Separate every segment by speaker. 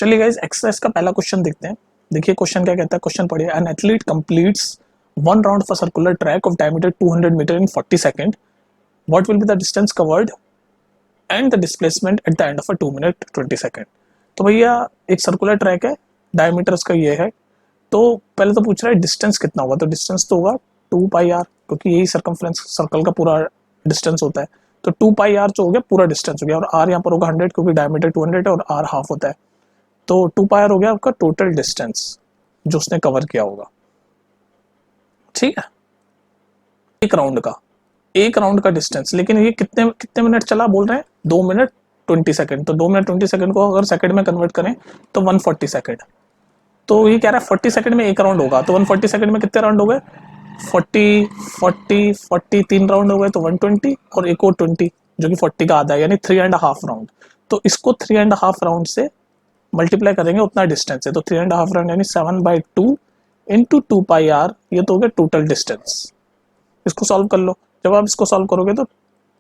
Speaker 1: चलिए guys, exercise का पहला क्वेश्चन देखते हैं। देखिए क्वेश्चन क्या कहता है, क्वेश्चन पढ़िए। An athlete completes one round of a circular track of diameter 200 metre in 40 second. What will be the distance covered and the displacement at the end of a 2 minute 20 second. तो भैया एक circular track है, diameter उसका ये है। तो पहले तो पूछ रहा है डिस्टेंस कितना होगा, तो डिस्टेंस तो होगा 2 पाई आर, क्योंकि यही सर्कमफ्रेंस सर्कल का पूरा डिस्टेंस होता है। तो 2 पाई आर जो हो गया पूरा डिस्टेंस हो गया, और आर यहाँ पर होगा 100 क्योंकि डायमीटर 200 है और आर हाफ होता है। तो 2 पाई आर हो गया आपका टोटल डिस्टेंस जो उसने कवर किया होगा। ठीक है, एक राउंड का डिस्टेंस। लेकिन ये कितने कितने मिनट चला बोल रहे हैं, 2 मिनट 20 सेकंड। तो 2 मिनट 20 सेकंड को अगर सेकंड में कन्वर्ट करें तो 140 सेकंड। तो ये कह रहा है 40 सेकंड में एक राउंड होगा, तो 140 सेकंड में कितने राउंड हो गए, 40 40 40 3 राउंड हो गए, तो 120 और एक और 20 जो कि 40 का आधा है, यानी 3.5 राउंड। तो इसको 3.5 राउंड से मल्टीप्लाई करेंगे, उतना डिस्टेंस है। तो 3.5 राउंड यानी 7/2 इंटू 2 पाई आर, ये तो हो गया टोटल डिस्टेंस। इसको सॉल्व कर लो। जब आप इसको सॉल्व करोगे तो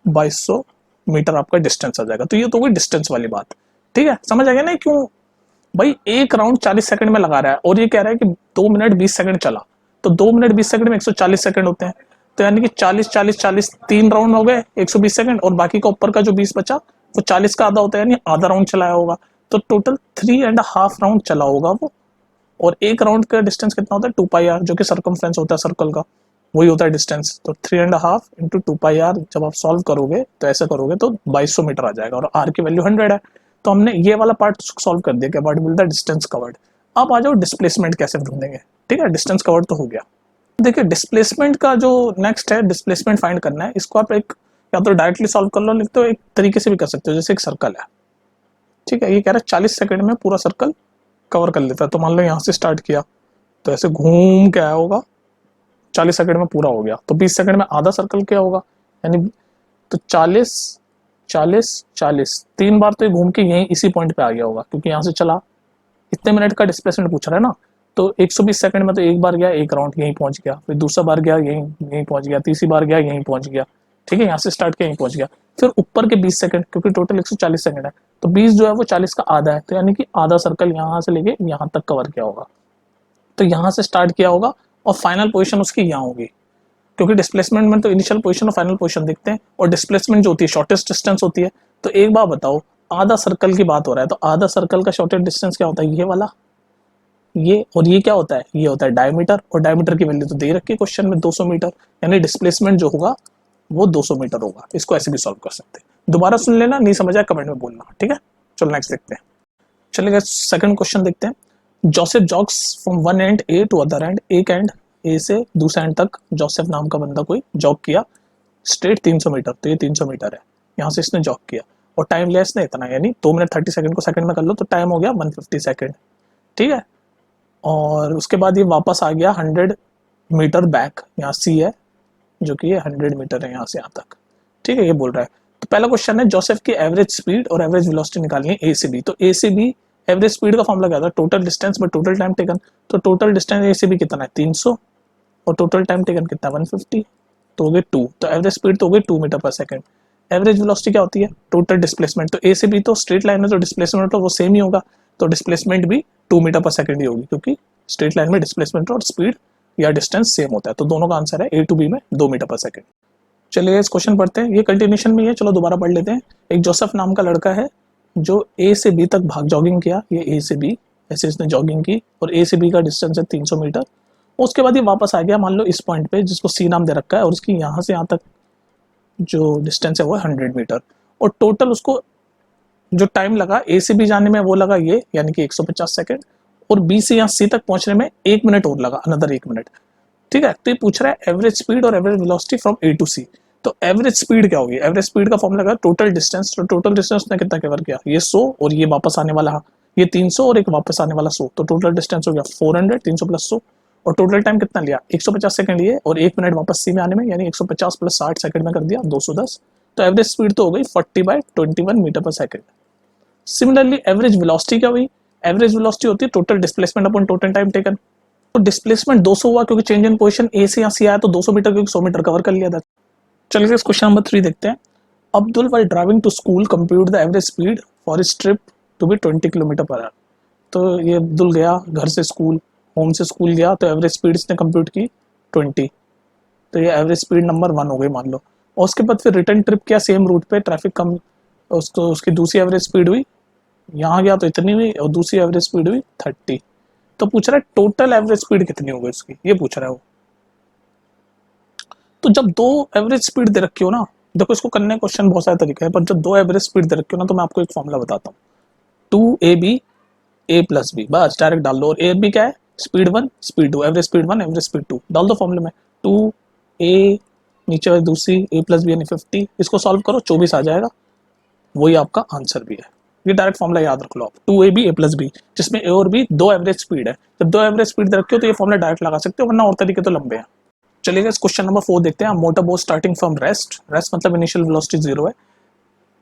Speaker 1: 2200 मीटर आपका डिस्टेंस आ जाएगा। तो ये तो हुई डिस्टेंस वाली बात। ठीक है, समझ आ गया ना क्यों भाई एक राउंड 40 सेकंड में लगा रहा है, और ये कह रहा है कि 2 मिनट 20 सेकंड चला। तो 2 मिनट 20 सेकंड में 140 सेकंड होते हैं। तो यानी कि 40 40 40 3 राउंड हो गए 120 सेकंड, और बाकी का ऊपर का जो 20 बचा वो 40 का आधा होता है, यानी आधा राउंड चलाया होगा। तो टोटल 3.5 राउंड चला होगा वो। और एक राउंड का डिस्टेंस कितना होता है, 2 पाई आर, जो कि सर्कमफ्रेंस होता है सर्कल का, वही होता है डिस्टेंस। तो 3.5 इंटू 2 पाई आर जब आप सॉल्व करोगे तो ऐसे करोगे तो 2200 मीटर आ जाएगा, और आर की वैल्यू 100 है। तो हमने ये वाला पार्ट सॉल्व कर दिया कि what will the distance covered. अब आ जाओ डिस्प्लेसमेंट कैसे ढूंढेंगे। ठीक है, डिस्टेंस कवर्ड तो हो गया। देखिए डिस्प्लेसमेंट का जो नेक्स्ट है, डिस्प्लेसमेंट फाइंड करना है। इसको आप एक या तो डायरेक्टली सॉल्व कर लो, नहीं तो एक तरीके से भी कर सकते हो। जैसे एक सर्कल है, ठीक है, ये कह रहा है 40 सेकंड में पूरा सर्कल कवर कर लेता है। तो मान लो यहाँ से स्टार्ट किया तो ऐसे घूम के आया होगा, 40 सेकंड में पूरा हो गया। तो 20 सेकंड में आधा सर्कल क्या होगा, यानी तो 40 40 40 3 बार तो ये घूम के यहीं इसी पॉइंट पे आ गया होगा, क्योंकि यहाँ से चला। इतने मिनट का डिस्प्लेसमेंट पूछ रहा है ना। तो 120 सेकंड में तो एक बार गया एक राउंड यहीं पहुंच गया, फिर दूसरा बार गया यहीं यहीं पहुंच गया, तीसरी बार गया यहीं पहुंच गया। ठीक है, यहाँ से स्टार्ट किया यहीं पहुंच गया। फिर ऊपर के 20 सेकंड, क्योंकि टोटल 140 सेकंड है, तो 20 जो है वो 40 का आधा है। तो यानी कि आधा सर्कल यहाँ से लेके यहाँ तक कवर किया होगा। तो यहाँ से स्टार्ट किया होगा और फाइनल पोजीशन उसकी यहाँ होगी, क्योंकि डिस्प्लेसमेंट में तो इनिशियल पोजीशन और फाइनल पोजीशन देखते हैं, और डिस्प्लेसमेंट जो होती है शॉर्टेस्ट डिस्टेंस होती है। तो एक बार बताओ, आधा सर्कल की बात हो रहा है, तो आधा सर्कल का शॉर्टेस्ट डिस्टेंस क्या होता है, ये वाला, ये। और ये क्या होता है, ये होता है डायमीटर, और डायमीटर की वैल्यू तो दे रखी है क्वेश्चन में 200 मीटर, यानी डिस्प्लेसमेंट जो होगा वो 200 मीटर होगा। इसको ऐसे भी सॉल्व कर सकते हैं। दोबारा सुन लेना, नहीं समझ आया कमेंट में बोलना। ठीक है, चलो नेक्स्ट देखते हैं। चलिए सेकंड क्वेश्चन देखते हैं। Joseph jogs from one end A to other end, एक एंड ए से दूसरे एंड तक जोसेफ नाम का बंदा कोई जॉग किया स्ट्रेट 300 मीटर। तो ये 300 मीटर है, यहाँ से इसने जॉग किया, और टाइम लिया इसने इतना, यानी 2 मिनट 30 सेकंड को सेकंड में कर लो तो टाइम हो गया 150 सेकंड। ठीक है, और उसके बाद ये वापस आ गया 100 मीटर बैक, यहाँ सी है जो कि ये 100 मीटर है यहाँ से यहाँ तक। ठीक है, ये बोल रहा है। तो पहला क्वेश्चन है जोसेफ की एवरेज स्पीड और एवरेज वेलोसिटी निकालनी है ए से बी। तो ए से बी एवरेज स्पीड का फॉर्मूला क्या था, total distance by total time taken. तो टोटल डिस्टेंस ए से बी कितना है 300, और टोटल टाइम टेकन कितना है 150, तो हो गए 2। तो एवरेज स्पीड तो हो गई 2 metre per second. Average velocity क्या होती है, टोटल डिस्प्लेसमेंट। तो ए से बी तो स्ट्रेट लाइन में जो डिस्प्लेसमेंट तो वो सेम ही होगा, तो डिस्प्लेसमेंट भी 2 मीटर पर सेकंड ही होगी, क्योंकि स्ट्रेट लाइन में डिस्प्लेसमेंट और स्पीड या डिस्टेंस सेम होता है। तो दोनों का आंसर है ए टू बी में 2 मीटर पर सेकंड। चलिए इस क्वेश्चन पढ़ते हैं, ये कंटिन्यूशन में है, चलो दोबारा पढ़ लेते हैं। एक जोसेफ नाम का लड़का है जो ए से बी तक भाग जॉगिंग किया, ये ए से बी ऐसे इसने जॉगिंग की, और ए से बी का डिस्टेंस है 300 मीटर। उसके बाद ये वापस आ गया मान लो इस पॉइंट पे जिसको सी नाम दे रखा है, और उसकी यहाँ से यहाँ तक जो डिस्टेंस है वो 100 मीटर। और टोटल उसको जो टाइम लगा ए से बी जाने में वो लगा ये, यानी कि 150 सेकंड, और बी से यहाँ सी तक पहुंचने में 1 मिनट और लगा, अनदर 1 मिनट। ठीक है, तो ये पूछ रहा है एवरेज स्पीड और average velocity from A to C. तो एवरेज स्पीड क्या होगी, एवरेज स्पीड का फॉर्मूला लगा टोटल डिस्टेंस। तो टोटल डिस्टेंस ने कितना कवर किया, ये 100 और ये वापस आने वाला, ये 300 और एक वापस आने वाला 100। तो टोटल डिस्टेंस हो गया 400, 300 प्लस 100, और टोटल टाइम कितना लिया 150 सेकंड लिए, और 1 मिनट वापस सी में आने में, यानी 150 प्लस 60 सेकंड में कर दिया 210। तो एवरेज स्पीड तो हो गई 40/21 metre per second. Similarly average velocity क्या हुई, एवरेज वेलोसिटी होती है total displacement upon total time taken. तो डिस्प्लेसमेंट 200 हुआ क्योंकि चेंज इन पोजीशन ए से यहाँ सी आया, तो 200 मीटर क्योंकि 100 मीटर कवर कर लिया था। चलिए इस क्वेश्चन नंबर 3 देखते हैं। Abdul while driving to school compute the average speed for his trip to be 20 kilometre per hour. तो ये अब्दुल गया घर से स्कूल, होम से स्कूल गया, तो एवरेज स्पीड इसने कंप्यूट की 20, तो ये एवरेज स्पीड नंबर 1 हो गई मान लो। और उसके बाद फिर रिटर्न ट्रिप किया सेम रूट पे, ट्रैफिक कम, उसको उसकी दूसरी एवरेज स्पीड हुई, यहाँ गया तो इतनी हुई, और दूसरी एवरेज स्पीड हुई 30। तो पूछ रहा है टोटल एवरेज स्पीड कितनी होगी उसकी, ये पूछ रहा है वो। तो जब दो एवरेज स्पीड दे रखी हो ना, देखो इसको करने क्वेश्चन बहुत सारे तरीके हैं, पर जब दो एवरेज स्पीड दे रखी हो ना, तो मैं आपको एक फॉर्मूला बताता हूँ, 2ab a प्लस बी, बस डायरेक्ट डाल दो। और ए बी क्या है, speed 1 speed 2, average speed 1 average speed 2, डाल दो फॉर्मूले में। 2a नीचे वाली दूसरी a प्लस बी यानी 50, इसको सॉल्व करो 24 आ जाएगा, वही आपका आंसर भी है। ये डायरेक्ट फॉर्मूला याद रख लो आप, 2ab a प्लस बी, जिसमें a और b दो एवरेज स्पीड है। जब दो एवरेज स्पीड दे रखी हो तो ये फॉर्मूला डायरेक्ट लगा सकते हो, वरना और तरीके तो लंबे हैं। चलिए गाइस क्वेश्चन नंबर 4 देखते हैं। Motor boat starting from rest, rest मतलब इनिशियल वेलोसिटी 0 है,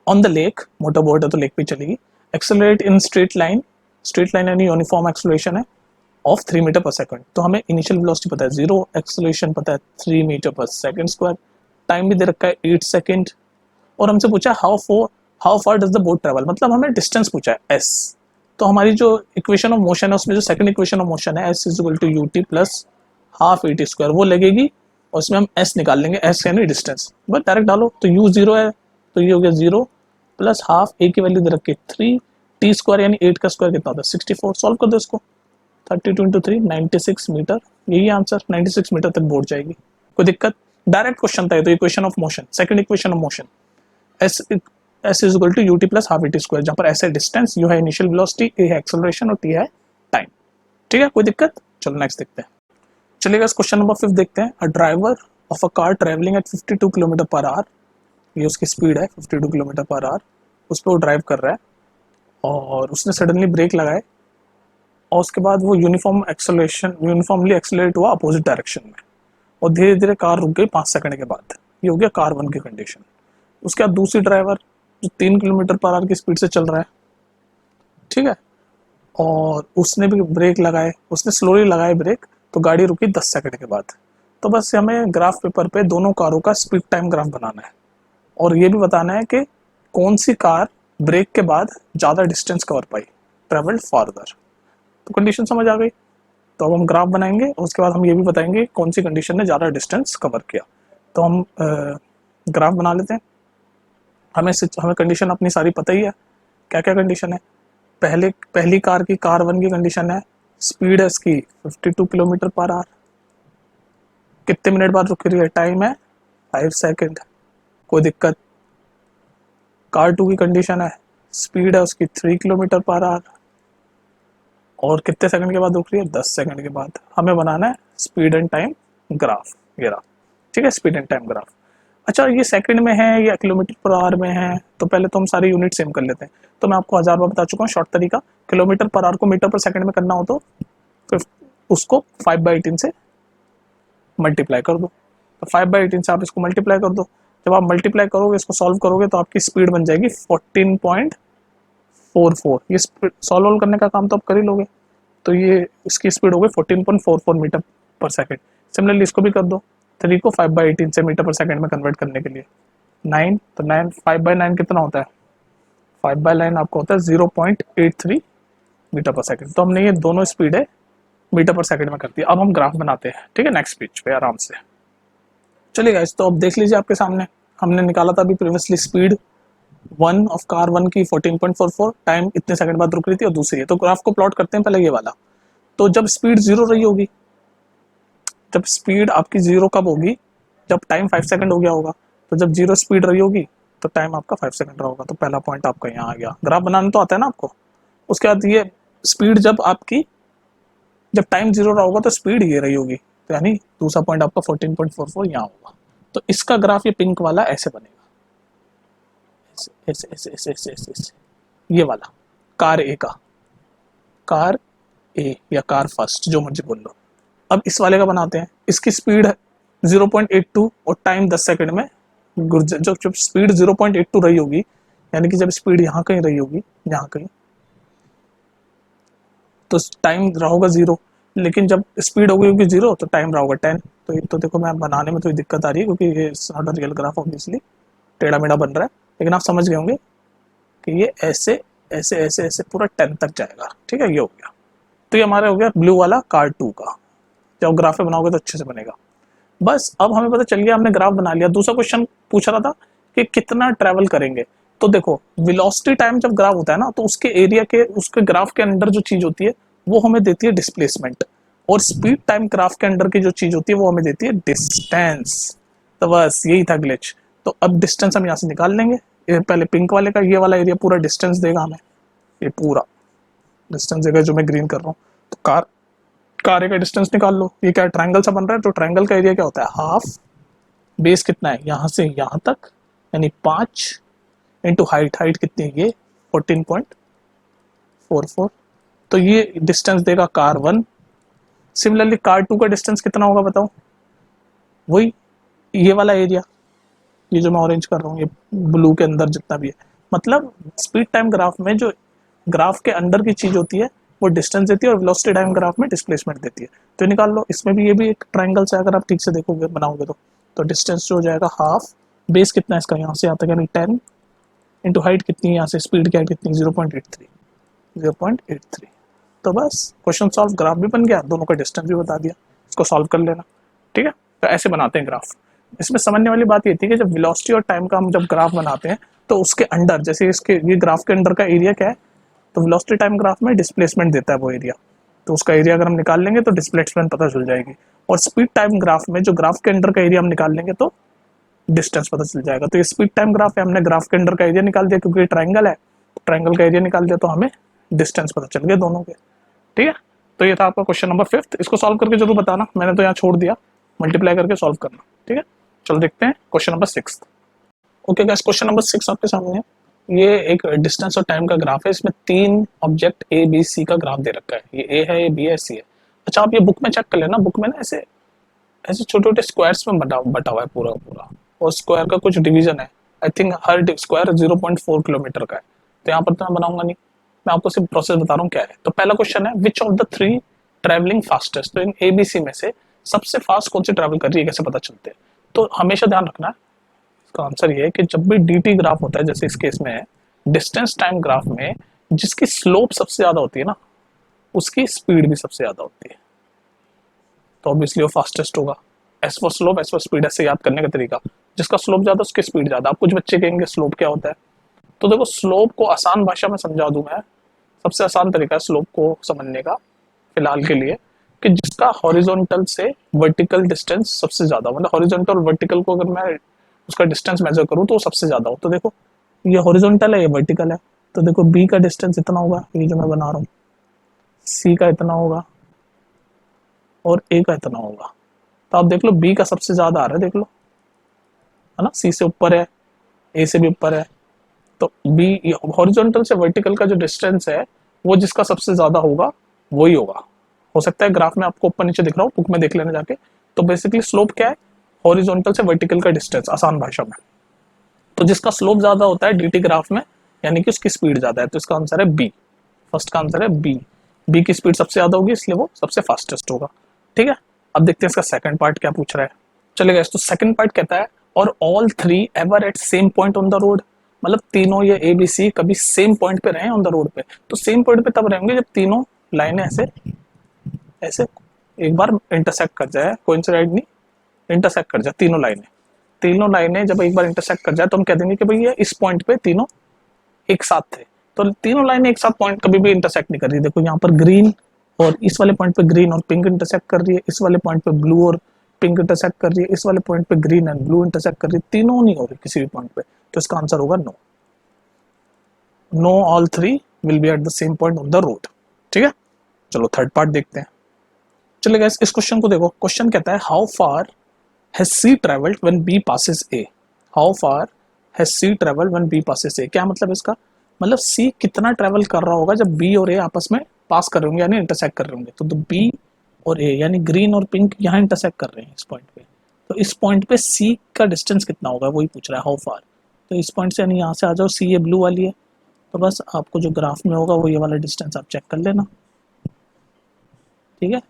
Speaker 1: on the lake, motor boat है तो लेक पे चलेगी, accelerate in straight line, straight line यानी यूनिफॉर्म एक्सेलरेशन है, ऑफ 3 मीटर पर सेकंड। तो हमें इनिशियल वेलोसिटी पता है 0, एक्सेलरेशन पता है 3 metre per second square, time भी दे रखा है 8 सेकंड, और हमसे पूछा है how far does the boat travel, मतलब हमें डिस्टेंस पूछा है s। तो हमारी जो इक्वेशन ऑफ मोशन है उसमें जो सेकंड इक्वेशन ऑफ मोशन है s is equal to ut plus half A T square, वो लगेगी, और उसमें हम s निकाल लेंगे, s यानी डिस्टेंस, बस डायरेक्ट डालो। तो u 0 है तो ये हो गया 0 प्लस हाफ a की वैल्यू दे रखी 3, टी स्क्वायर यानी 8 का स्क्वायर कितना होता है 64, सॉल्व कर दो इसको, 32 इंटू 3 96 मीटर, यही आंसर, 96 मीटर तक बोट जाएगी। कोई दिक्कत, डायरेक्ट क्वेश्चन था ये तो, equation of motion, second equation of motion, S S is equal to UT plus half AT square, जहाँ पर एस है डिस्टेंस, यू है इनिशियल वेलोसिटी, ए है एक्सेलरेशन और टी है टाइम। ठीक है, कोई दिक्कत, चलो नेक्स्ट देखते हैं। चलिएगा क्वेश्चन नंबर 5 देखते हैं। A driver of a car travelling at 52 kilometre per our, ये उसकी स्पीड है 52 किलोमीटर पर आवर, उस पर वो ड्राइव कर रहा है, और उसने सडनली ब्रेक लगाए, और उसके बाद वो यूनिफॉर्मली एक्सेलरेट हुआ अपोजिट डायरेक्शन में, और धीरे धीरे कार रुक गई 5 सेकंड के बाद, ये हो गया कार 1 की कंडीशन। उसके बाद दूसरी ड्राइवर जो 3 किलोमीटर पर आवर की स्पीड से चल रहा है, ठीक है, और उसने भी ब्रेक लगाए, उसने स्लोली लगाए ब्रेक, तो गाड़ी रुकी 10 सेकंड के बाद। तो बस हमें ग्राफ पेपर पे दोनों कारों का स्पीड टाइम ग्राफ बनाना है, और ये भी बताना है कि कौन सी कार ब्रेक के बाद ज़्यादा डिस्टेंस कवर पाई, ट्रेवल्ड फार्दर। तो कंडीशन समझ आ गई, तो अब हम ग्राफ बनाएंगे, और उसके बाद हम ये भी बताएंगे कौन सी कंडीशन ने ज़्यादा डिस्टेंस कवर किया। तो हम ग्राफ बना लेते हैं। हमें कंडीशन अपनी सारी पता ही है, क्या क्या कंडीशन है। पहली कार की, कार 1 की कंडीशन है, स्पीड है इसकी 52 किलोमीटर पर आवर, कितने मिनट बाद रुक रही है, टाइम है 5 सेकंड, कोई दिक्कत। कार 2 की कंडीशन है, स्पीड है उसकी 3 किलोमीटर पर आवर, और कितने सेकंड के बाद रुक रही है, 10 सेकंड के बाद। हमें बनाना है स्पीड एंड टाइम ग्राफ, ये रहा, ठीक है, स्पीड एंड टाइम ग्राफ। अच्छा, ये सेकंड में है या किलोमीटर पर आवर में है, तो पहले तो हम सारे यूनिट सेम कर लेते हैं। तो मैं आपको 1000 बार बता चुका हूँ शॉर्ट तरीका, किलोमीटर पर आवर को मीटर पर सेकंड में करना हो तो फिर उसको 5/18 से मल्टीप्लाई कर दो, तो 5/18 से आप इसको मल्टीप्लाई कर दो। जब आप मल्टीप्लाई करोगे, इसको सॉल्व करोगे, तो आपकी स्पीड बन जाएगी 14.44। ये सॉल्व करने का काम तो आप कर ही लोगे, तो ये इसकी स्पीड हो गई 14.44 मीटर पर सेकंड। सिमिलरली इसको भी कर दो, 3 को 5/18 से मीटर पर सेकंड में कन्वर्ट करने के लिए 9, तो 9 5/9 कितना होता है, 5/9 आपको होता है 0.83 मीटर पर सेकंड। तो हमने ये दोनों स्पीड है मीटर पर सेकंड में कर दी। अब हम ग्राफ बनाते हैं, ठीक है, नेक्स्ट पेज पे आराम से। चलिए गाइस, तो अब देख लीजिए आपके सामने, हमने निकाला था अभी प्रीवियसली स्पीड 1 ऑफ कार 1 की 14.44, टाइम इतने सेकंड बाद रुक रही थी, और दूसरी है। तो ग्राफ को प्लॉट करते हैं पहले ये वाला। तो जब स्पीड 0 रही होगी, जब स्पीड आपकी 0 कब होगी, जब टाइम 5 सेकंड हो गया होगा। तो जब 0 स्पीड रही होगी तो टाइम आपका 5 सेकंड रहा होगा। तो पहला पॉइंट आपका यहाँ आ गया। ग्राफ बनाना तो आता है ना आपको। उसके बाद ये स्पीड जब टाइम 0 रहा होगा तो स्पीड ये रही होगी, तो यानी दूसरा पॉइंट आपका 14.44 यहाँ होगा। तो इसका ग्राफ ये पिंक वाला ऐसे बनेगा, ऐसे ऐसे ऐसे ऐसे ऐसे ऐसे, ये वाला कार ए का, कार ए या कार फर्स्ट, जो मर्जी बोल लो। अब इस वाले का बनाते हैं। इसकी स्पीड 0.82 और टाइम 10 सेकंड में जब स्पीड 0.82 रही होगी, यानी कि जब स्पीड यहाँ कहीं रही होगी, यहाँ कहीं, तो टाइम रहा होगा 0। लेकिन जब स्पीड हो गई होगी 0 तो टाइम रहा होगा 10। तो ये तो देखो, मैं बनाने में थोड़ी दिक्कत आ रही है क्योंकि ये not a real graph, obviously टेढ़ा मेढ़ा बन रहा है, लेकिन आप समझ गए होंगे कि ये ऐसे ऐसे ऐसे ऐसे पूरा 10 तक जाएगा, ठीक है, ये हो गया। तो ये हमारा हो गया ब्लू वाला कार्ड 2 का। जब ग्राफ बनाओगे तो अच्छे से बनेगा। बस अब हमें पता चल गया, हमने ग्राफ बना लिया। दूसरा क्वेश्चन पूछ रहा था कि कितना ट्रेवल करेंगे। तो देखो वेलोसिटी टाइम जब ग्राफ होता है ना, तो उसके एरिया के उसके ग्राफ के अंदर जो चीज होती है वो हमें देती है डिस्प्लेसमेंट, और स्पीड टाइम ग्राफ के अंदर की जो चीज होती है वो हमें देती है डिस्टेंस। तो बस यही था ग्लिच। तो अब डिस्टेंस हम यहाँ से निकाल लेंगे। ये पहले पिंक वाले का ये वाला एरिया पूरा डिस्टेंस देगा हमें, ये पूरा डिस्टेंस देगा जो मैं ग्रीन कर रहा हूँ। तो कार का डिस्टेंस निकाल लो। ये क्या ट्रायंगल सा बन रहा है, तो ट्रायंगल का एरिया क्या होता है, हाफ बेस कितना है यहाँ से यहाँ तक, यानी 5 इंटू हाइट, हाइट कितनी है ये 14.44। तो ये डिस्टेंस देगा कार 1। सिमिलरली कार 2 का डिस्टेंस कितना होगा बताओ, वही ये वाला एरिया, ये जो मैं ऑरेंज कर रहा हूँ, ये ब्लू के अंदर जितना भी है। मतलब स्पीड टाइम ग्राफ में जो ग्राफ के अंदर की चीज होती है वो डिस्टेंस देती है, और वेलोसिटी टाइम ग्राफ में डिस्प्लेसमेंट देती है। तो निकाल लो। इसमें भी ये भी एक ट्रायंगल से अगर आप ठीक से देखोगे बनाओगे तो डिस्टेंस जो हो जाएगा हाफ, बेस कितना है इसका यहाँ से यहाँ तक यानी 10 इंटू हाइट कितनी है यहाँ से, स्पीड की हाइट कितनी 0.83। तो बस क्वेश्चन सॉल्व, ग्राफ भी बन गया, दोनों का डिस्टेंस भी बता दिया। इसको सॉल्व कर लेना, ठीक है। तो ऐसे बनाते हैं ग्राफ। इसमें समझने वाली बात ये थी कि जब वेलोसिटी और टाइम का हम जब ग्राफ बनाते हैं तो उसके अंडर, जैसे इसके ये ग्राफ के अंदर का एरिया क्या है, तो वेलोसिटी टाइम ग्राफ में डिस्प्लेसमेंट देता है वो एरिया। तो उसका एरिया अगर हम निकाल लेंगे तो डिस्प्लेसमेंट पता चल जाएगी। और स्पीड टाइम ग्राफ में जो ग्राफ के अंदर का एरिया हम निकाल लेंगे तो डिस्टेंस पता चल जाएगा। तो ये स्पीड टाइम ग्राफ है, हमने ग्राफ के अंदर का एरिया निकाल दिया क्योंकि ये ट्रायंगल है, ट्रायंगल का एरिया निकाल दिया तो हमें डिस्टेंस पता चल गया दोनों के, ठीक है। तो ये था आपका क्वेश्चन नंबर 5। इसको सॉल्व करके जरूर बताना, मैंने तो यहाँ छोड़ दिया, मल्टीप्लाई करके सॉल्व करना, ठीक है। चलो देखते हैं question number 6। Okay guys, question number 6 आपके सामने है। ये एक डिस्टेंस और टाइम का ग्राफ है। इसमें 3 ऑब्जेक्ट ए बी सी का ग्राफ दे रखा है। ये ए है, ये बी है, सी है। अच्छा आप ये बुक में चेक कर लेना, बुक में ना ऐसे ऐसे छोटे छोटे स्क्वायर्स में बटा हुआ है पूरा पूरा, और स्क्वायर का कुछ डिवीजन है। I think her square 0.4 kilometre का है। तो यहाँ पर तो मैं बनाऊंगा नहीं, मैं आपको सिर्फ प्रोसेस बता रहा हूँ क्या है। तो पहला क्वेश्चन है, which of the 3 travelling fastest, तो इन एबीसी में से सबसे फास्ट कौन सी ट्रेवल कर रही है, कैसे पता चलते हैं। तो हमेशा ध्यान रखना है, इसका आंसर ये है कि जब भी डीटी ग्राफ होता है, जैसे इस केस में है डिस्टेंस टाइम ग्राफ में, जिसकी स्लोप सबसे ज्यादा होती है ना, उसकी स्पीड भी सबसे ज्यादा होती है। तो ऑब्वियसली वो फास्टेस्ट होगा। S for slope, S for speed, ऐसे याद करने का तरीका, जिसका स्लोप ज्यादा उसकी स्पीड ज्यादा। अब कुछ बच्चे कहेंगे स्लोप क्या होता है, तो देखो स्लोप को आसान भाषा में समझा दूं मैं, सबसे आसान तरीका है स्लोप को समझने का फिलहाल के लिए, कि जिसका हॉरिजॉन्टल से वर्टिकल डिस्टेंस सबसे ज्यादा, मतलब हॉरिजॉन्टल और वर्टिकल को अगर मैं उसका डिस्टेंस मेजर करूं तो सबसे ज्यादा हो। तो देखो ये हॉरिजॉन्टल है, ये वर्टिकल है। तो देखो बी का डिस्टेंस इतना होगा, ये जो मैं बना रहा हूँ, सी का इतना होगा और ए का इतना होगा। तो आप देख लो बी का सबसे ज्यादा आ रहा है, देख लो, है ना, सी से ऊपर है, ए से भी ऊपर है। तो बी हॉरिजॉन्टल से वर्टिकल का जो डिस्टेंस है वो जिसका सबसे ज्यादा होगा वही होगा। हो सकता है ग्राफ में आपको ऊपर नीचे दिख रहा हो, बुक में देख लेना जाके। तो बेसिकली स्लोप क्या है, हॉरिजॉन्टल से वर्टिकल का डिस्टेंस आसान भाषा में। तो जिसका स्लोप ज्यादा होता है डीटी ग्राफ में, यानी कि उसकी स्पीड ज्यादा है। तो इसका आंसर है बी, फर्स्ट का आंसर है बी। बी की स्पीड सबसे ज्यादा होगी इसलिए वो सबसे फास्टेस्ट होगा, ठीक है। अब देखते हैं इसका सेकंड पार्ट क्या पूछ रहा है। चलेगा, तो सेकंड पार्ट कहता है, और all 3 ever eight same point on the road, मतलब तीनों ये ए बी सी कभी सेम पॉइंट पे रहे ऑन द रोड पे। तो सेम पॉइंट पे तब रहेंगे जब तीनों लाइनें ऐसे ऐसे एक बार इंटरसेक्ट कर जाए, कोइंसाइड नहीं, इंटरसेक्ट कर जाए तीनों लाइनें जब एक बार इंटरसेक्ट कर जाए तो हम कह देंगे कि भाई ये इस पॉइंट पे तीनों एक साथ थे। तो तीनों लाइनें एक साथ पॉइंट कभी भी इंटरसेक्ट नहीं कर रही। देखो यहाँ पर ग्रीन और इस वाले पॉइंट पे ग्रीन और पिंक इंटरसेक्ट कर रही है, इस वाले पॉइंट पे ब्लू और पिंक इंटरसेक्ट कर रही है, इस वाले पॉइंट पे ग्रीन एंड ब्लू इंटरसेक्ट कर रही है, तीनों नहीं हो रही किसी भी पॉइंट पे। तो इसका आंसर होगा no, no all 3 will be at the same point on the road, ठीक है। चलो थर्ड पार्ट देखते हैं। चलेगा, इस क्वेश्चन को देखो। क्वेश्चन कहता है, how far has C travelled when B passes A. How far has C travelled when B passes A, क्या मतलब इसका, मतलब सी कितना ट्रेवल कर रहा होगा जब बी और ए आपस में पास कर रहे होंगे, यानी इंटरसेक्ट कर रहे होंगे। तो बी और ए यानी ग्रीन और पिंक यहाँ इंटरसेक्ट कर रहे हैं इस पॉइंट पे। तो इस पॉइंट पे सी का डिस्टेंस कितना होगा वही पूछ रहा है, हाउ फार। तो इस पॉइंट से यानी यहाँ से आ जाओ, सी ये ब्लू वाली है, तो बस आपको जो ग्राफ में होगा वो ये वाला डिस्टेंस आप चेक कर लेना, ठीक है।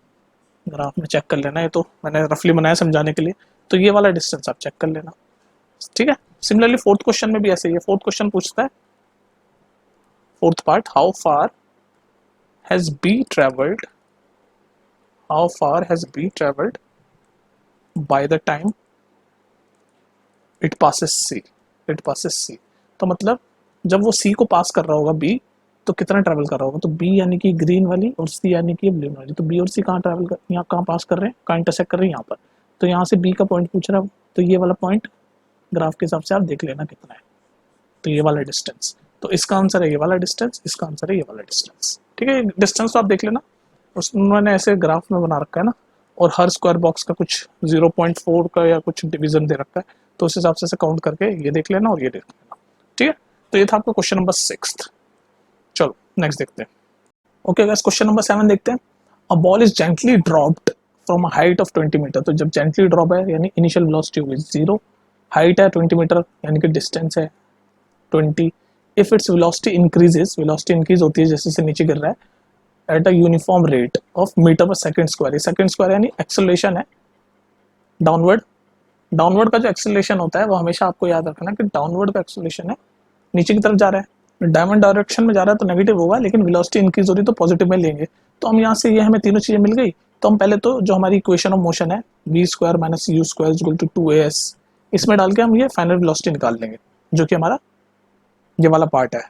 Speaker 1: ग्राफ में चेक कर लेना, ये तो मैंने रफली बनाया समझाने के लिए। तो ये वाला डिस्टेंस आप चेक कर लेना, ठीक है। सिमिलरली फोर्थ क्वेश्चन में भी ऐसे ही है। फोर्थ क्वेश्चन पूछता है, fourth part, has b traveled how far has b traveled by the time it passes C. तो मतलब जब वो सी को पास कर रहा होगा बी, तो कितना ट्रैवल कर रहा होगा, तो बी यानी कि ग्रीन वाली और सी यानी कि ब्लू वाली, तो बी और सी कहाँ ट्रैवल कर, यहाँ कहाँ पास कर रहे हैं, कहाँ इंटरसेक्ट कर रहे हैं, यहाँ पर। तो यहाँ से बी का पॉइंट पूछ रहा है, तो ये वाला पॉइंट ग्राफ के हिसाब से आप देख लेना कितना है, तो ये वाला डिस्टेंस। तो इसका आंसर है ये वाला डिस्टेंस, इसका आंसर है ये वाला डिस्टेंस। ठीक है, डिस्टेंस तो आप देख लेना, उन्होंने ऐसे ग्राफ में बना रखा है ना, और हर स्क्वायर बॉक्स का कुछ 0.4 का या कुछ डिवीजन दे रखा है, तो उस हिसाब से काउंट करके ये देख लेना और ये देख लेना। ठीक है, तो ये था आपका क्वेश्चन नंबर 6। चलो नेक्स्ट देखते हैं। ओके गाइस, क्वेश्चन नंबर 7 देखते हैं। A ball is gently dropped from a height of 20 metre. तो जब जेंटली ड्रॉप है यानी इनिशियल वेलोसिटी होगी 0, हाइट है 20 मीटर यानी कि डिस्टेंस है 20। If its velocity increases, velocity increase होती है जैसे से नीचे गिर रहा है, at a uniform rate of metre per second square. Second square यानी एक्सेलरेशन है डाउनवर्ड। डाउनवर्ड का जो एक्सेलरेशन होता है वो हमेशा आपको याद रखना कि डाउनवर्ड का एक्सेलरेशन है नीचे की तरफ जा रहा है, डायमंड डायरेक्शन में जा रहा है तो नेगेटिव होगा, लेकिन वेलोसिटी इंक्रीज हो रही है तो पॉजिटिव में लेंगे। तो हम यहाँ से ये हमें तीनों चीजें मिल गई, तो हम पहले तो जो हमारी इक्वेशन ऑफ मोशन है v square minus U square equal to 2as, इसमें डाल के हम ये फाइनल वेलोसिटी निकाल लेंगे, जो कि हमारा ये वाला पार्ट है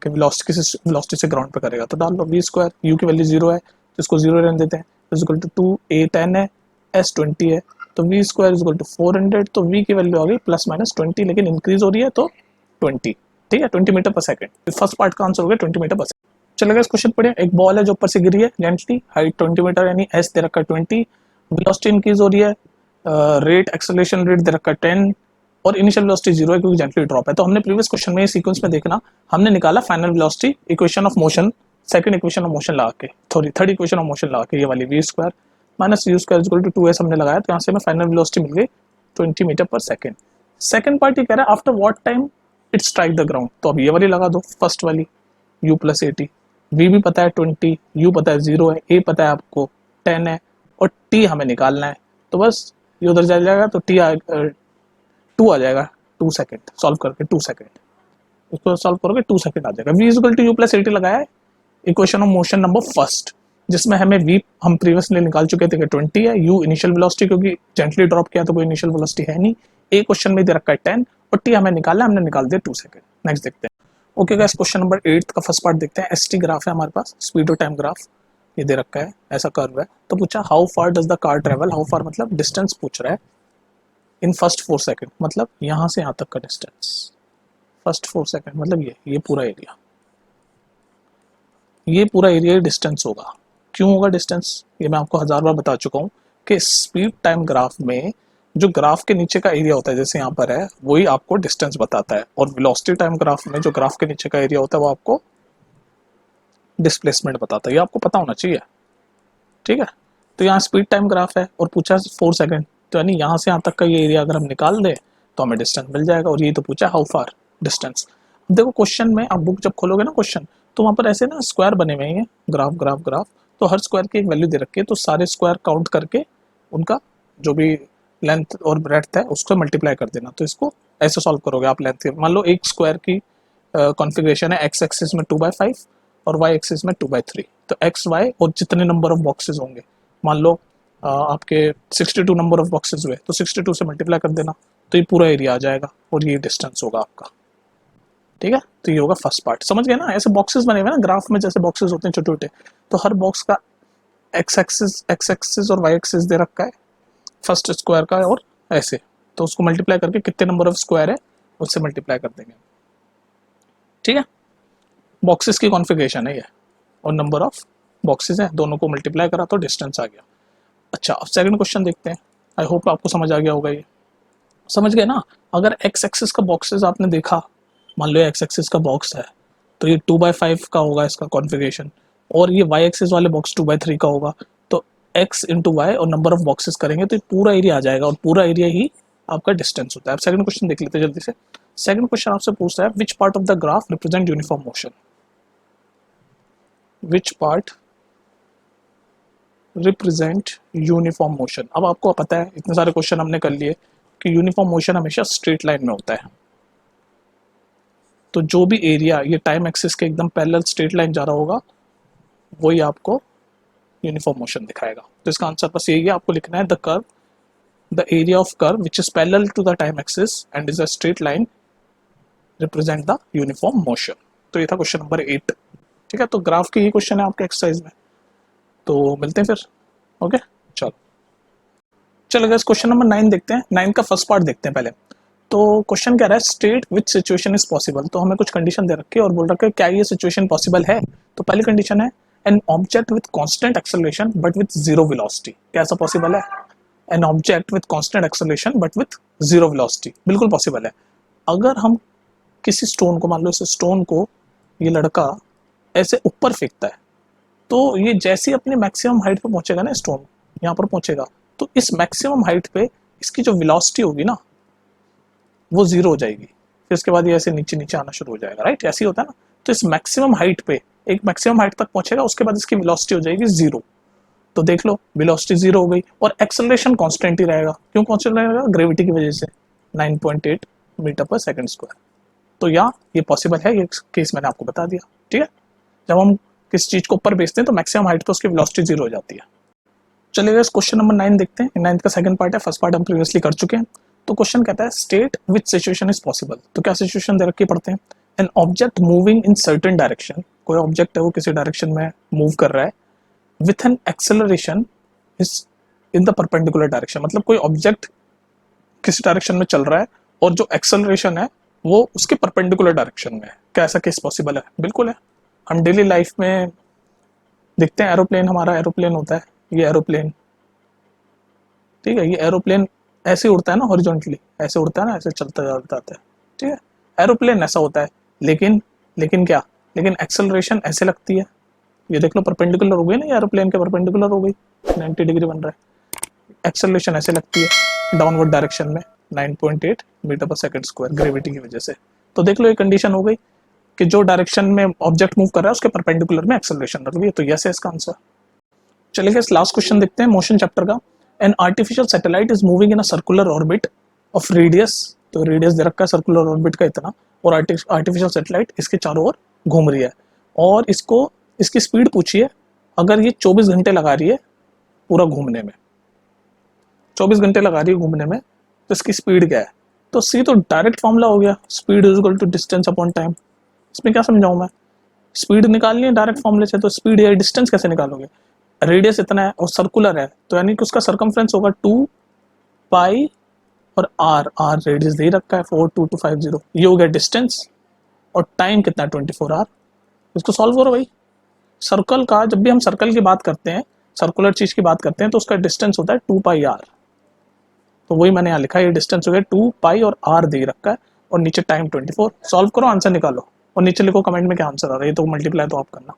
Speaker 1: कि वेलोसिटी किसी वेलोसिटी से ग्राउंड पे करेगा। तो डाल लो v स्क्वायर, u की वैल्यू 0 है तो इसको 0 रहने देते हैं, इक्वल टू 2a 10 है, s 20 है, तो v स्क्वायर इक्वल टू 400। तो v की वैल्यू आ गई प्लस माइनस 20, लेकिन इंक्रीज हो रही है तो 20। ठीक है, 20 metre per second. First part का आंसर हो गया 20 मीटर पर सेकंड। चलेगा, इस क्वेश्चन पढ़िए। एक बॉल है जो ऊपर से गिरी है जेंटली, हाइट 20 मीटर यानी s दे रखा है 20, वेलोसिटी इंक्रीज हो रही है, रेट एक्सेलरेशन रेट दे रखा है 10, और इनिशियल वेलोसिटी 0 है क्योंकि जेंटली ड्रॉप है। तो हमने प्रीवियस क्वेश्चन में सीक्वेंस में देखना, हमने निकाला final velocity equation of motion, second equation of motion लगा के, sorry third equation of motion लगा के, ये वाली v square minus U square equal to 2s हमने लगाया, तो यहाँ से हमें फाइनल वेलोसिटी मिल गई 20 metre per second. Second part ये कह रहा है after what time it strike the ground, तो अब ये वाली लगा दो फर्स्ट वाली u प्लस 80, v भी पता है 20, u पता है 0 है, a पता है आपको 10 है, और t हमें निकालना है। तो बस ये उधर जा जाएगा तो t 2 आ जाएगा 2 सेकंड, सॉल्व करके 2 सेकंड, उसको सॉल्व करोगे 2 सेकंड आ जाएगा। v equal to u plus 80 लगाया है equation of motion number first, जिसमें हमें v हम प्रीवियसली निकाल चुके थे कि 20 है, u इनिशियल वेलोसिटी क्योंकि जेंटली ड्रॉप किया तो कोई इनिशियल वेलोसिटी है नहीं, a क्वेश्चन में दे रखा है 10, और t हमें निकालना है, हमने निकाल दिया 2 सेकंड। नेक्स्ट देखते हैं। ओके गाइस, क्वेश्चन नंबर 8 का फर्स्ट पार्ट देखते हैं। st ग्राफ है हमारे पास, स्पीड और टाइम ग्राफ ये दे रखा है, ऐसा कर्व है। तो पूछा how far does the car travel, how far मतलब डिस्टेंस पूछ रहा है, इन फर्स्ट 4 सेकंड, मतलब यहाँ से यहाँ तक का डिस्टेंस, फर्स्ट 4 सेकंड मतलब ये पूरा एरिया, ये पूरा एरिया डिस्टेंस होगा। क्यों होगा डिस्टेंस, ये मैं आपको 1000 बार बता चुका हूँ कि स्पीड टाइम ग्राफ में जो ग्राफ के नीचे का एरिया होता है जैसे यहाँ पर है, वही आपको डिस्टेंस बताता है, और वेलोसिटी टाइम ग्राफ में जो ग्राफ के नीचे का एरिया होता है वो आपको डिस्प्लेसमेंट बताता है, ये आपको पता होना चाहिए। ठीक है, तो यहाँ स्पीड टाइम ग्राफ है और पूछा 4 सेकंड, तो यानी यहाँ से यहाँ तक का ये एरिया अगर हम निकाल दें तो हमें डिस्टेंस मिल जाएगा, और यही तो पूछा हाउ फार डिस्टेंस। देखो क्वेश्चन में आप बुक जब खोलोगे ना क्वेश्चन, तो वहाँ पर ऐसे ना स्क्वायर बने हुए हैं, ग्राफ ग्राफ ग्राफ, तो हर स्क्वायर की एक वैल्यू दे रखी है, तो सारे स्क्वायर काउंट करके उनका जो भी लेंथ और ब्रेड्थ है उसको मल्टीप्लाई कर देना। तो इसको ऐसे सॉल्व करोगे आप, लेंथ मान लो एक स्क्वायर की कॉन्फ़िगरेशन है, एक्स एक्सिस में 2/5 और वाई एक्सिस में 2/3, तो एक्स वाई और जितने नंबर ऑफ बॉक्सेस होंगे, मान लो आपके 62 नंबर ऑफ बॉक्सेस हुए तो 62 से मल्टीप्लाई कर देना, तो ये पूरा एरिया आ जाएगा और ये डिस्टेंस होगा आपका। ठीक है, तो ये होगा फर्स्ट पार्ट। समझ गए ना, ऐसे बॉक्सेस बने हुए ना ग्राफ में, जैसे बॉक्सेस होते हैं छोटे छोटे, तो हर बॉक्स का एक्स एक्सिस और वाई एक्सिस दे रखा है फर्स्ट स्क्वायर का, और ऐसे तो उसको मल्टीप्लाई करके कितने नंबर ऑफ स्क्वायर है उससे मल्टीप्लाई कर देंगे। ठीक है, बॉक्सेस की कॉन्फ़िगरेशन है ये, और नंबर ऑफ बॉक्सेस हैं, दोनों को मल्टीप्लाई करा तो डिस्टेंस आ गया। अच्छा, अब सेकंड क्वेश्चन देखते हैं। आई होप आपको समझ आ गया होगा, ये समझ गए ना। अगर एक्स एक्सिस का बॉक्सेस आपने देखा, मान लो एक्स एक्सिस का बॉक्स है तो ये 2/5 का होगा इसका कॉन्फ़िगरेशन, और ये वाई एक्सिस वाले बॉक्स 2/3 का होगा, तो x इंटू वाई और नंबर ऑफ बॉक्सेस करेंगे तो ये पूरा एरिया आ जाएगा, और पूरा एरिया ही आपका डिस्टेंस होता है। अब सेकंड क्वेश्चन देख लेते हैं जल्दी से। सेकंड क्वेश्चन आपसे पूछता है which part of the graph represent uniform motion, which part represent uniform motion. अब आपको पता है, इतने सारे क्वेश्चन हमने कर लिए कि यूनिफॉर्म मोशन हमेशा स्ट्रेट लाइन में होता है। तो जो भी एरिया ये टाइम एक्सिस के एकदम पैरेलल स्ट्रेट लाइन जा रहा होगा वही आपको यूनिफॉर्म मोशन दिखाएगा। तो इसका आंसर बस यही है, आपको लिखना है the curve, the area of curve which is parallel to the time axis and is a straight line represent the uniform motion. तो ये था क्वेश्चन नंबर 8। ठीक है, तो ग्राफ के ये क्वेश्चन है आपके एक्सरसाइज में, तो मिलते हैं फिर। ओके, चलो चलो गाइस क्वेश्चन नंबर 9 देखते हैं। 9 का फर्स्ट पार्ट देखते हैं पहले। तो क्वेश्चन कह रहा है state which situation is possible. तो हमें कुछ कंडीशन दे रखी है और बोल रखा है क्या ये सिचुएशन पॉसिबल है। तो पहली कंडीशन है an object with constant acceleration but with zero velocity. क्या ऐसा पॉसिबल है? An object with constant acceleration but with zero velocity, बिल्कुल पॉसिबल है। अगर हम किसी स्टोन को, मान लो इस स्टोन को ये लड़का ऐसे ऊपर फेंकता है, तो ये जैसे ही अपने मैक्सिमम हाइट पे पहुंचेगा ना, स्टोन यहाँ पर पहुंचेगा, तो इस मैक्सिमम हाइट पे इसकी जो वेलोसिटी होगी ना वो जीरो हो जाएगी। फिर उसके बाद ये ऐसे नीचे नीचे आना शुरू हो जाएगा, राइट? ऐसे ही होता है ना। तो इस मैक्सिमम हाइट पे, एक मैक्सिमम हाइट तक पहुंचेगा, उसके बाद इसकी वेलोसिटी हो जाएगी जीरो। तो देख लो वेलोसिटी जीरो हो गई और एक्सेलरेशन कांस्टेंट ही रहेगा। क्यों कांस्टेंट रहेगा? ग्रेविटी की वजह से, 9.8 मीटर पर सेकंड स्क्वायर। तो यहाँ ये पॉसिबल है, ये केस मैंने आपको बता दिया। ठीक है, जब हम किसी चीज को ऊपर भेजते हैं तो मैक्सिमम हाइट पे उसकी वेलोसिटी जीरो हो जाती है। चलिए क्वेश्चन नंबर 9 देखते हैं। 9 का सेकंड पार्ट है, फर्स्ट पार्ट हम प्रीवियसली कर चुके हैं। तो क्वेश्चन कहता है state which situation is possible. तो क्या सिचुएशन दे रखी पढ़ते हैं। An object moving in certain direction, कोई ऑब्जेक्ट है वो किसी डायरेक्शन में मूव कर रहा है, with an acceleration is in the perpendicular direction. मतलब कोई ऑब्जेक्ट किसी डायरेक्शन में चल रहा है और जो एक्सेलरेशन है वो उसके परपेंडिकुलर डायरेक्शन में है। क्या ऐसा केस पॉसिबल है? बिल्कुल है। हम डेली लाइफ में देखते हैं, एरोप्लेन, हमारा एरोप्लेन होता है, ये एरोप्लेन, ठीक है, ये एरोप्लेन ऐसे उड़ता है ना, हॉरिजॉन्टली ऐसे उड़ता है ना, ऐसे चलता जाता है। ठीक है, एरोप्लेन ऐसा होता है। लेकिन क्या, लेकिन एक्सेलरेशन ऐसे लगती है। ये देख लो परपेंडिकुलर हो गई ना, ये एरोप्लेन के परपेंडिकुलर हो गई, 90 डिग्री बन रहा है। एक्सेलरेशन ऐसे लगती है डाउनवर्ड डायरेक्शन में, 9.8 metre per second square, gravity की वजह से। तो देख लो ये कंडीशन हो गई कि जो डायरेक्शन में ऑब्जेक्ट मूव कर रहा है उसके परपेंडिकुलर में एक्सेलरेशन लग रही है। तो यस है इसका आंसर। चलिए इस लास्ट क्वेश्चन देखते हैं मोशन चैप्टर का। An artificial satellite is moving in a circular orbit of radius. तो रेडियस दे रखा है सर्कुलर ऑर्बिट का इतना, और आर्टिफिशियल सैटेलाइट इसके चारों ओर घूम रही है, और इसको इसकी स्पीड पूछिए। अगर ये 24 घंटे लगा रही है पूरा घूमने में, 24 घंटे लगा रही है घूमने में, तो इसकी स्पीड क्या है? तो सी तो डायरेक्ट फॉर्मूला हो गया, speed is equal to distance upon time. इसमें क्या समझाऊं मैं? स्पीड निकालनी है डायरेक्ट फॉर्मूले से, तो स्पीड या डिस्टेंस कैसे निकालोगे? रेडियस इतना है और सर्कुलर है, तो यानी कि उसका सरकमफ्रेंस होगा 2 पाई और आर। आर रेडियस दे रखा है 42250, ये हो गया डिस्टेंस, और टाइम कितना है 24 आवर। इसको सॉल्व करो भाई। सर्कल का, जब भी हम सर्कल की बात करते हैं, सर्कुलर चीज की बात करते हैं, तो उसका डिस्टेंस होता है 2 पाई आर। तो वही मैंने यहाँ लिखा है, ये डिस्टेंस हो गया 2 पाई और आर दे रखा है, और नीचे टाइम 24। सॉल्व करो, आंसर निकालो, और नीचे लिखो कमेंट में क्या आंसर आ रहा है। ये तो मल्टीप्लाई तो आप करना।